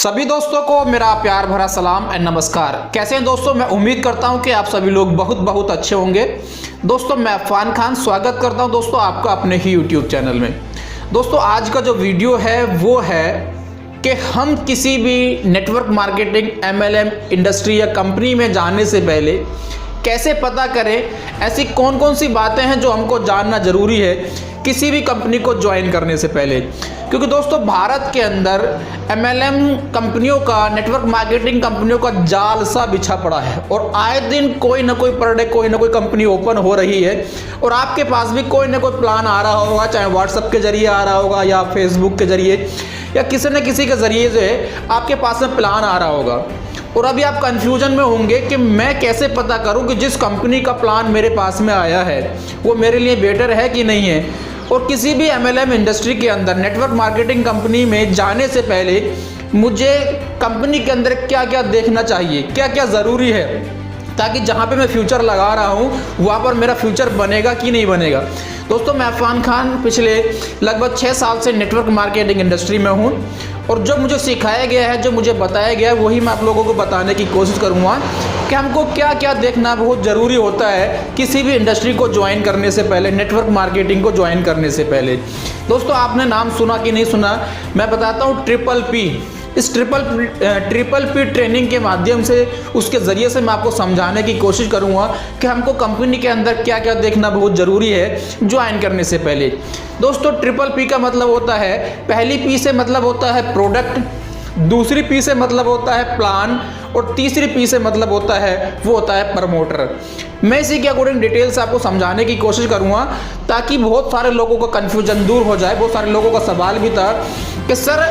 सभी दोस्तों को मेरा प्यार भरा सलाम एंड नमस्कार। कैसे हैं दोस्तों? मैं उम्मीद करता हूं कि आप सभी लोग बहुत अच्छे होंगे। दोस्तों मैं अफान खान स्वागत करता हूं दोस्तों आपका अपने ही यूट्यूब चैनल में। दोस्तों आज का जो वीडियो है वो है कि हम किसी भी नेटवर्क मार्केटिंग MLM इंडस्ट्री या कंपनी में जाने से पहले कैसे पता करें ऐसी कौन कौन सी बातें हैं जो हमको जानना ज़रूरी है किसी भी कंपनी को ज्वाइन करने से पहले। क्योंकि दोस्तों भारत के अंदर MLM कंपनियों का, नेटवर्क मार्केटिंग कंपनियों का जाल सा बिछा पड़ा है और आए दिन कोई ना कोई पर डे कोई ना कोई कंपनी ओपन हो रही है और आपके पास भी कोई ना कोई प्लान आ रहा होगा, चाहे व्हाट्सएप के जरिए आ रहा होगा या फेसबुक के जरिए या किसी न किसी के जरिए जो है आपके पास में प्लान आ रहा होगा। और अभी आप कंफ्यूजन में होंगे कि मैं कैसे पता करूं कि जिस कंपनी का प्लान मेरे पास में आया है वो मेरे लिए बेटर है कि नहीं है। और किसी भी MLM इंडस्ट्री के अंदर, नेटवर्क मार्केटिंग कंपनी में जाने से पहले मुझे कंपनी के अंदर क्या क्या देखना चाहिए, क्या क्या ज़रूरी है, ताकि जहाँ पे मैं फ्यूचर लगा रहा हूँ वहाँ पर मेरा फ्यूचर बनेगा कि नहीं बनेगा। दोस्तों मैं अफान खान पिछले लगभग 6 साल से नेटवर्क मार्केटिंग इंडस्ट्री में हूँ और जो मुझे सिखाया गया है, जो मुझे बताया गया है, वही मैं आप लोगों को बताने की कोशिश करूँगा कि हमको क्या क्या देखना बहुत ज़रूरी होता है किसी भी इंडस्ट्री को ज्वाइन करने से पहले, नेटवर्क मार्केटिंग को ज्वाइन करने से पहले। दोस्तों आपने नाम सुना कि नहीं सुना, मैं बताता हूँ ट्रिपल पी ट्रेनिंग के माध्यम से, उसके ज़रिए से मैं आपको समझाने की कोशिश करूँगा कि हमको कंपनी के अंदर क्या क्या देखना बहुत ज़रूरी है ज्वाइन करने से पहले। दोस्तों ट्रिपल पी का मतलब होता है, पहली पी से मतलब होता है प्रोडक्ट, दूसरी पी से मतलब होता है प्लान और तीसरी पी से मतलब होता है वो होता है प्रमोटर। मैं इसी के अकॉर्डिंग डिटेल से आपको समझाने की कोशिश करूँगा ताकि बहुत सारे लोगों का कन्फ्यूजन दूर हो जाए। बहुत सारे लोगों का सवाल भी था कि सर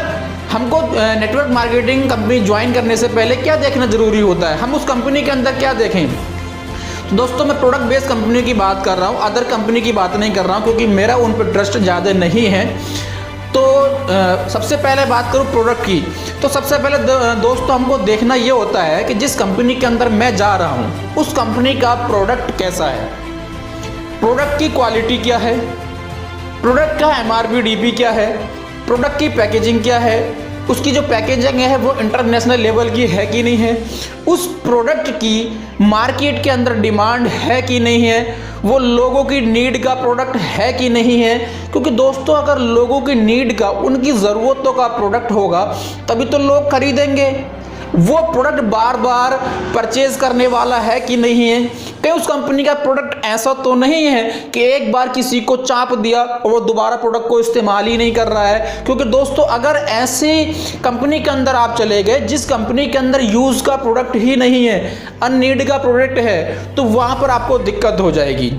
हमको नेटवर्क मार्केटिंग कंपनी ज्वाइन करने से पहले क्या देखना ज़रूरी होता है, हम उस कंपनी के अंदर क्या देखें। तो दोस्तों मैं प्रोडक्ट बेस्ड कंपनी की बात कर रहा हूँ, अदर कंपनी की बात नहीं कर रहा हूँ क्योंकि मेरा उन पर ट्रस्ट ज़्यादा नहीं है। तो सबसे पहले बात करूँ प्रोडक्ट की, तो सबसे पहले दोस्तों हमको देखना ये होता है कि जिस कंपनी के अंदर मैं जा रहा हूँ उस कंपनी का प्रोडक्ट कैसा है, प्रोडक्ट की क्वालिटी क्या है, प्रोडक्ट का MRP DP क्या है, प्रोडक्ट की पैकेजिंग क्या है, उसकी जो पैकेजिंग है वो इंटरनेशनल लेवल की है कि नहीं है, उस प्रोडक्ट की मार्केट के अंदर डिमांड है कि नहीं है, वो लोगों की नीड का प्रोडक्ट है कि नहीं है। क्योंकि दोस्तों अगर लोगों की नीड का, उनकी ज़रूरतों का प्रोडक्ट होगा तभी तो लोग खरीदेंगे। वो प्रोडक्ट बार बार परचेज करने वाला है कि नहीं है। कहीं उस कंपनी का प्रोडक्ट ऐसा तो नहीं है कि एक बार किसी को चाप दिया और वो दोबारा प्रोडक्ट को इस्तेमाल ही नहीं कर रहा है। क्योंकि दोस्तों अगर ऐसी कंपनी के अंदर आप चले गए जिस कंपनी के अंदर यूज़ का प्रोडक्ट ही नहीं है, अननीड का प्रोडक्ट है, तो वहाँ पर आपको दिक्कत हो जाएगी।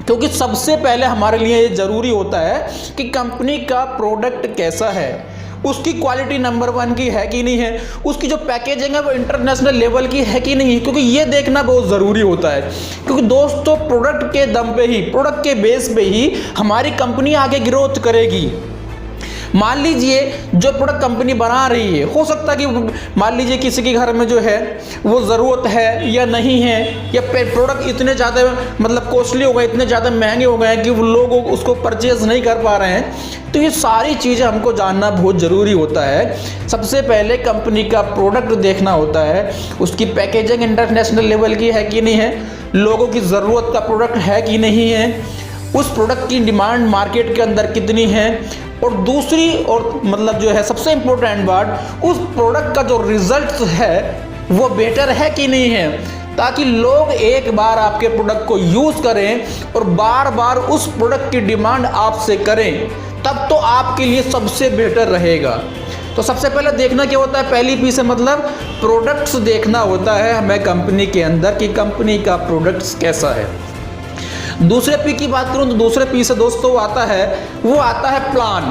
क्योंकि सबसे पहले हमारे लिए ये ज़रूरी होता है कि कंपनी का प्रोडक्ट कैसा है, उसकी क्वालिटी नंबर 1 की है कि नहीं है, उसकी जो पैकेजिंग है वो इंटरनेशनल लेवल की है कि नहीं है, क्योंकि ये देखना बहुत ज़रूरी होता है। क्योंकि दोस्तों प्रोडक्ट के दम पे ही, प्रोडक्ट के बेस पे ही हमारी कंपनी आगे ग्रोथ करेगी। मान लीजिए जो प्रोडक्ट कंपनी बना रही है, हो सकता है कि मान लीजिए किसी के घर में जो है वो ज़रूरत है या नहीं है, या प्रोडक्ट इतने ज़्यादा मतलब कॉस्टली हो गए, इतने ज़्यादा महंगे हो गए हैं कि वो लोग उसको परचेज नहीं कर पा रहे हैं। तो ये सारी चीज़ें हमको जानना बहुत ज़रूरी होता है। सबसे पहले कंपनी का प्रोडक्ट देखना होता है, उसकी पैकेजिंग इंटरनेशनल लेवल की है कि नहीं है, लोगों की ज़रूरत का प्रोडक्ट है कि नहीं है, उस प्रोडक्ट की डिमांड मार्केट के अंदर कितनी है, और दूसरी और मतलब जो है सबसे इम्पोर्टेंट बात, उस प्रोडक्ट का जो रिजल्ट है वो बेटर है कि नहीं है, ताकि लोग एक बार आपके प्रोडक्ट को यूज़ करें और बार बार उस प्रोडक्ट की डिमांड आपसे करें, तब तो आपके लिए सबसे बेटर रहेगा। तो सबसे पहले देखना क्या होता है, पहली पी से मतलब प्रोडक्ट्स देखना होता है हमें कंपनी के अंदर कि कंपनी का प्रोडक्ट्स कैसा है। दूसरे पी की बात करूं तो दूसरे पी से दोस्तों वो आता है प्लान।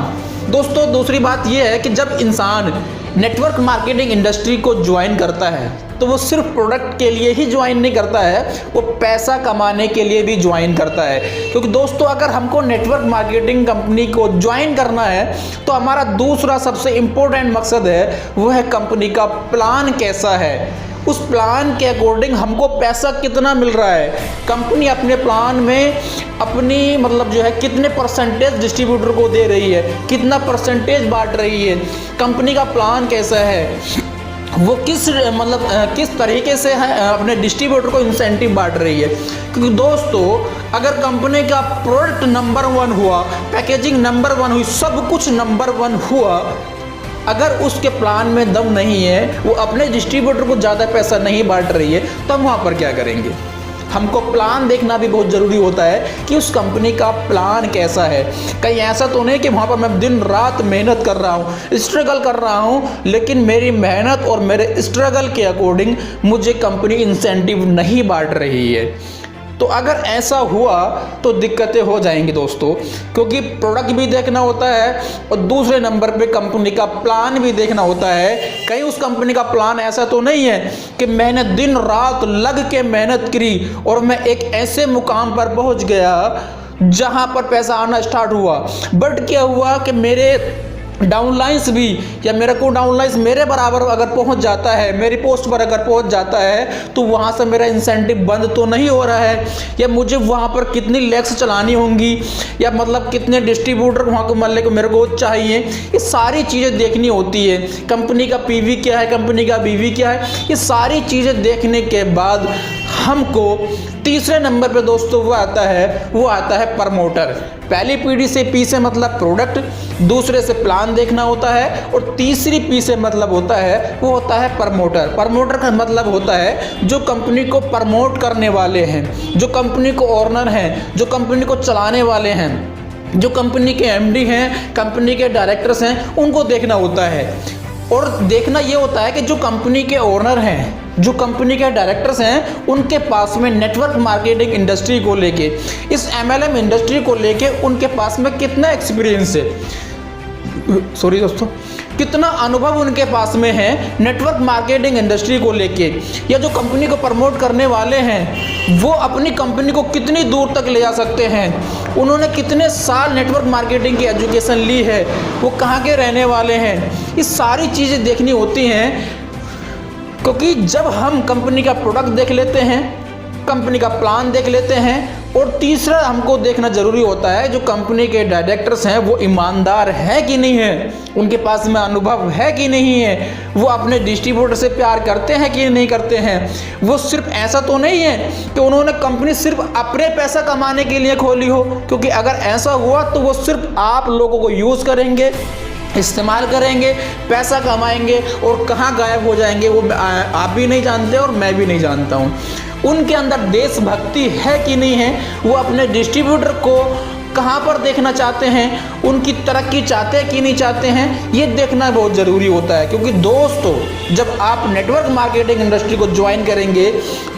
दोस्तों दूसरी बात ये है कि जब इंसान नेटवर्क मार्केटिंग इंडस्ट्री को ज्वाइन करता है तो वो सिर्फ प्रोडक्ट के लिए ही ज्वाइन नहीं करता है, वो पैसा कमाने के लिए भी ज्वाइन करता है। क्योंकि दोस्तों अगर हमको नेटवर्क मार्केटिंग कंपनी को ज्वाइन करना है तो हमारा दूसरा सबसे इम्पोर्टेंट मकसद है वो है कंपनी का प्लान कैसा है, उस प्लान के अकॉर्डिंग हमको पैसा कितना मिल रहा है, कंपनी अपने प्लान में अपनी मतलब जो है कितने परसेंटेज डिस्ट्रीब्यूटर को दे रही है, कितना परसेंटेज बांट रही है, कंपनी का प्लान कैसा है, वो किस तरीके से है अपने डिस्ट्रीब्यूटर को इंसेंटिव बांट रही है। क्योंकि दोस्तों अगर कंपनी का प्रोडक्ट नंबर 1 हुआ, पैकेजिंग नंबर 1 हुई, सब कुछ नंबर 1 हुआ, अगर उसके प्लान में दम नहीं है, वो अपने डिस्ट्रीब्यूटर को ज़्यादा पैसा नहीं बांट रही है, तो हम वहाँ पर क्या करेंगे। हमको प्लान देखना भी बहुत ज़रूरी होता है कि उस कंपनी का प्लान कैसा है। कहीं ऐसा तो नहीं कि वहाँ पर मैं दिन रात मेहनत कर रहा हूँ, स्ट्रगल कर रहा हूँ, लेकिन मेरी मेहनत और मेरे स्ट्रगल के अकॉर्डिंग मुझे कंपनी इंसेंटिव नहीं बांट रही है। तो अगर ऐसा हुआ तो दिक्कतें हो जाएंगी दोस्तों, क्योंकि प्रोडक्ट भी देखना होता है और दूसरे नंबर पे कंपनी का प्लान भी देखना होता है। कहीं उस कंपनी का प्लान ऐसा तो नहीं है कि मैंने दिन रात लग के मेहनत करी और मैं एक ऐसे मुकाम पर पहुंच गया जहां पर पैसा आना स्टार्ट हुआ, बट क्या हुआ कि मेरे डाउनलाइंस भी या मेरा को डाउनलाइंस मेरे बराबर अगर पहुंच जाता है, मेरी पोस्ट पर अगर पहुंच जाता है, तो वहां से मेरा इंसेंटिव बंद तो नहीं हो रहा है, या मुझे वहां पर कितनी लेग्स चलानी होंगी, या मतलब कितने डिस्ट्रीब्यूटर वहां को मल्ले को मेरे को चाहिए, ये सारी चीज़ें देखनी होती है। कंपनी का पीवी क्या है, कंपनी का बीवी क्या है, ये सारी चीज़ें देखने के बाद हमको तीसरे नंबर पे दोस्तों वो आता है प्रमोटर। पहली पीढ़ी से पी से मतलब प्रोडक्ट, दूसरे से प्लान देखना होता है, और तीसरी पी से मतलब होता है प्रमोटर। प्रमोटर का मतलब होता है जो कंपनी को प्रमोट करने वाले हैं, जो कंपनी को ओनर हैं, जो कंपनी को चलाने वाले हैं, जो कंपनी के एमडी हैं, कंपनी के डायरेक्टर्स हैं, उनको देखना होता है। और देखना ये होता है कि जो कंपनी के ओनर हैं, जो कंपनी के डायरेक्टर्स हैं, उनके पास में नेटवर्क मार्केटिंग इंडस्ट्री को लेके, इस एमएलएम इंडस्ट्री को लेके उनके पास में कितना एक्सपीरियंस है, सॉरी दोस्तों, कितना अनुभव उनके पास में है नेटवर्क मार्केटिंग इंडस्ट्री को लेके, या जो कंपनी को प्रमोट करने वाले हैं वो अपनी कंपनी को कितनी दूर तक ले जा सकते हैं, उन्होंने कितने साल नेटवर्क मार्केटिंग की एजुकेशन ली है, वो कहाँ के रहने वाले हैं, ये सारी चीज़ें देखनी होती हैं। क्योंकि जब हम कंपनी का प्रोडक्ट देख लेते हैं, कंपनी का प्लान देख लेते हैं, और तीसरा हमको देखना जरूरी होता है जो कंपनी के डायरेक्टर्स हैं वो ईमानदार है कि नहीं है, उनके पास में अनुभव है कि नहीं है, वो अपने डिस्ट्रीब्यूटर से प्यार करते हैं कि नहीं करते हैं। वो सिर्फ ऐसा तो नहीं है कि उन्होंने कंपनी सिर्फ अपने पैसा कमाने के लिए खोली हो, क्योंकि अगर ऐसा हुआ तो वो सिर्फ आप लोगों को यूज़ करेंगे, इस्तेमाल करेंगे, पैसा कमाएंगे और कहाँ गायब हो जाएंगे वो आप भी नहीं जानते और मैं भी नहीं जानता हूँ। उनके अंदर देशभक्ति है कि नहीं है, वो अपने डिस्ट्रीब्यूटर को कहाँ पर देखना चाहते हैं, उनकी तरक्की चाहते हैं कि नहीं चाहते हैं, ये देखना बहुत ज़रूरी होता है। क्योंकि दोस्तों जब आप नेटवर्क मार्केटिंग इंडस्ट्री को ज्वाइन करेंगे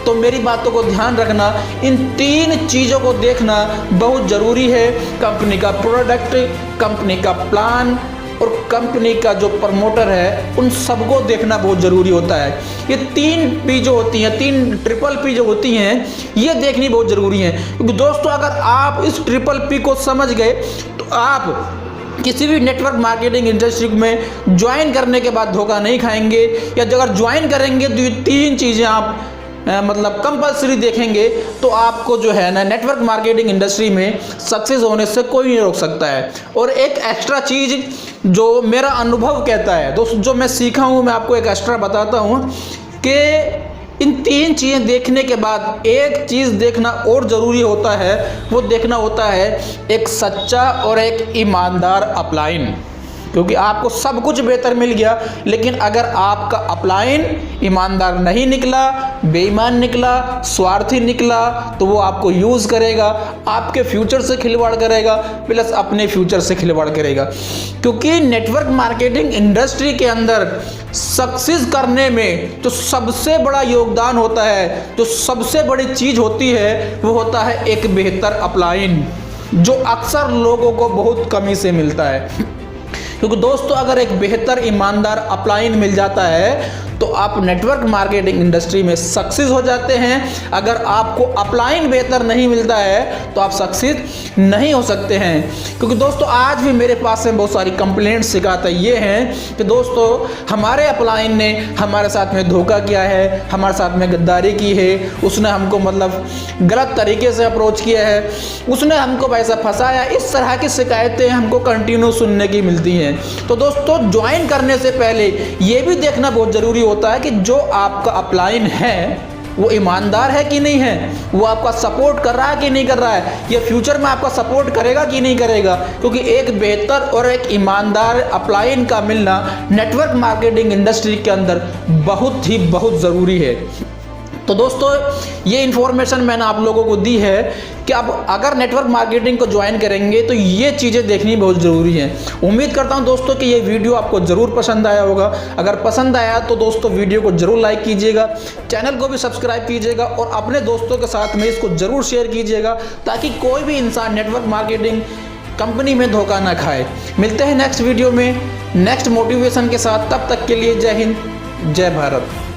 तो मेरी बातों को ध्यान रखना, इन 3 चीज़ों को देखना बहुत ज़रूरी है। कंपनी का प्रोडक्ट, कंपनी का प्लान और कंपनी का जो प्रमोटर है, उन सबको देखना बहुत ज़रूरी होता है। ये 3 पी जो होती हैं, 3 ट्रिपल पी जो होती हैं, ये देखनी बहुत ज़रूरी है। क्योंकि दोस्तों अगर आप इस ट्रिपल पी को समझ गए तो आप किसी भी नेटवर्क मार्केटिंग इंडस्ट्री में ज्वाइन करने के बाद धोखा नहीं खाएंगे, या अगर ज्वाइन करेंगे तो ये 3 चीज़ें आप मतलब कंपलसरी देखेंगे तो आपको जो है ना नेटवर्क मार्केटिंग इंडस्ट्री में सक्सेस होने से कोई नहीं रोक सकता है। और एक एक्स्ट्रा चीज़ जो मेरा अनुभव कहता है दोस्तों, जो मैं सीखा हूँ, मैं आपको एक एक्स्ट्रा बताता हूँ कि इन 3 चीज़ें देखने के बाद एक चीज़ देखना और ज़रूरी होता है, वो देखना होता है एक सच्चा और एक ईमानदार अपलाइन। क्योंकि आपको सब कुछ बेहतर मिल गया, लेकिन अगर आपका अपलाइन ईमानदार नहीं निकला, बेईमान निकला, स्वार्थी निकला, तो वो आपको यूज़ करेगा, आपके फ्यूचर से खिलवाड़ करेगा, प्लस अपने फ्यूचर से खिलवाड़ करेगा। क्योंकि नेटवर्क मार्केटिंग इंडस्ट्री के अंदर सक्सेस करने में जो सबसे बड़ा योगदान होता है, जो सबसे बड़ी चीज़ होती है, वो होता है एक बेहतर अपलाइन, जो अक्सर लोगों को बहुत कमी से मिलता है। क्योंकि दोस्तों अगर एक बेहतर ईमानदार अपलाइन मिल जाता है तो आप नेटवर्क मार्केटिंग इंडस्ट्री में सक्सेस हो जाते हैं। अगर आपको अपलाइन बेहतर नहीं मिलता है तो आप सक्सेस नहीं हो सकते हैं। क्योंकि दोस्तों आज भी मेरे पास में बहुत सारी कंप्लेंट्स शिकायतें ये हैं कि दोस्तों हमारे अपलाइन ने हमारे साथ में धोखा किया है, हमारे साथ में गद्दारी की है, उसने हमको मतलब गलत तरीके से अप्रोच किया है, उसने हमको पैसा फंसाया। इस तरह की शिकायतें हमको कंटिन्यू सुनने की मिलती हैं। तो दोस्तों ज्वाइन करने से पहले ये भी देखना बहुत ज़रूरी होता है कि जो आपका अपलाइन है वो ईमानदार है कि नहीं है, वो आपका सपोर्ट कर रहा है कि नहीं कर रहा है, ये फ्यूचर में आपका सपोर्ट करेगा कि नहीं करेगा। क्योंकि एक बेहतर और एक ईमानदार अपलाइन का मिलना नेटवर्क मार्केटिंग इंडस्ट्री के अंदर बहुत ज़रूरी है। तो दोस्तों ये इन्फॉर्मेशन मैंने आप लोगों को दी है कि आप अगर नेटवर्क मार्केटिंग को ज्वाइन करेंगे तो ये चीज़ें देखनी बहुत ज़रूरी है। उम्मीद करता हूं दोस्तों कि ये वीडियो आपको ज़रूर पसंद आया होगा। अगर पसंद आया तो दोस्तों वीडियो को ज़रूर लाइक कीजिएगा, चैनल को भी सब्सक्राइब कीजिएगा और अपने दोस्तों के साथ में इसको ज़रूर शेयर कीजिएगा ताकि कोई भी इंसान नेटवर्क मार्केटिंग कंपनी में धोखा ना खाए। मिलते हैं नेक्स्ट वीडियो में नेक्स्ट मोटिवेशन के साथ, तब तक के लिए जय हिंद, जय भारत।